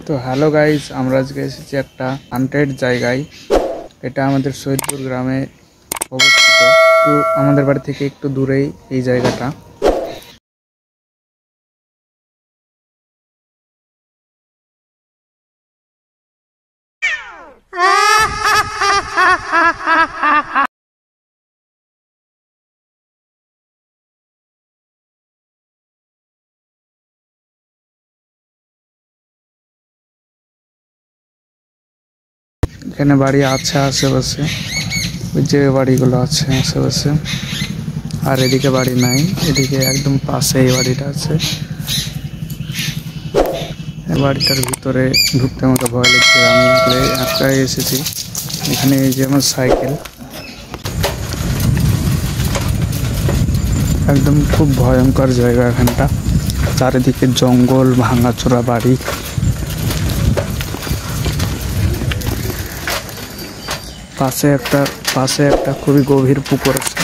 তো hello guys, আমরা আজকে এসেছি একটা হান্টেড জায়গায়। এটা আমাদের সৈয়দপুর গ্রামে অবস্থিত। একটু আমাদের বাড়ি থেকে একটু দূরেই এই জায়গাটা। এখানে বাড়ি আছে আশেপাশে, ওই যে বাড়িগুলো আছে আশেপাশে, আর এদিকে বাড়ি নাই। এদিকে একদম পাশে এই বাড়িটা আছে। এই বাড়িটার ভিতরে ঢুকতে আমাকে ভয় লাগছে। আমি একাই এসেছি। এখানে এই যে আমার সাইকেল, একদম খুব ভয়ঙ্কর জায়গা এখানটা। চারিদিকে জঙ্গল, ভাঙাচোরা বাড়ি। পাশে একটা খুবই গভীর পুকুর আছে।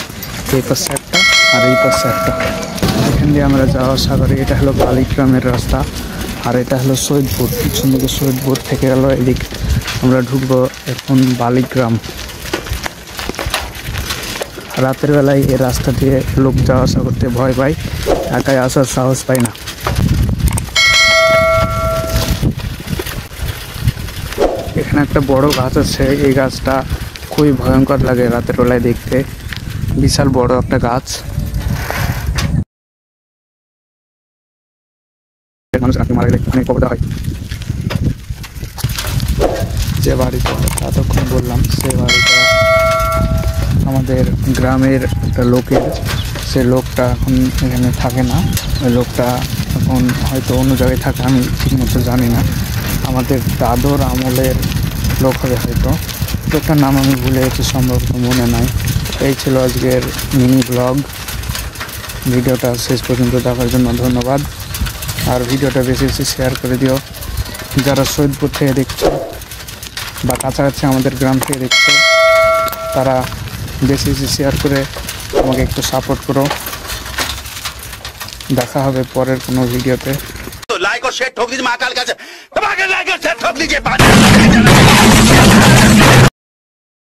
এই পাশে একটা আর এই পাশে একটা। এখান দিয়ে আমরা যাওয়া আসা করি। এটা হলো বালিগ্রামের রাস্তা, আর এটা হলো সৈয়দপুর। পিছন দিকে সৈয়দপুর থেকে গেল এদিক আমরা ঢুকবো এখন বালিগ্রাম। রাতের বেলায় এই রাস্তা দিয়ে লোক যাওয়া আসা করতে ভয় পায়, একাই আসার সাহস পায় না। এখানে একটা বড় গাছ আছে। এই গাছটা খুবই ভয়ঙ্কর লাগে রাতের বেলায় দেখতে। বিশাল বড় একটা গাছ। মানুষ নাকি মারা গেলে অনেক কবর হয়। যে বাড়িটা এতক্ষণ বললাম, সে বাড়িটা আমাদের গ্রামের একটা লোকের। সে লোকটা এখন এখানে থাকে না। ওই লোকটা এখন হয়তো অন্য জায়গায় থাকে, আমি ঠিক মতো জানি না। আমাদের দাদর আমলের লোক হবে হয়তো। লোকটার নাম আমি ভুলে গেছি, সম্ভবত মনে নাই। এই ছিল আজকের মিনি ব্লগ। ভিডিওটা শেষ পর্যন্ত দেখার জন্য ধন্যবাদ। আর ভিডিওটা বেশি বেশি শেয়ার করে দিও। যারা সৈয়দপুর থেকে দেখছো বা কাছাকাছি আমাদের গ্রাম থেকে দেখছো, তারা বেশি বেশি শেয়ার করে আমাকে একটু সাপোর্ট করো। দেখা হবে পরের কোনো ভিডিওতে। लाइक और शेयर ठोक दीजिए महाकाल का, लाइक और शेयर ठोक दीजिए।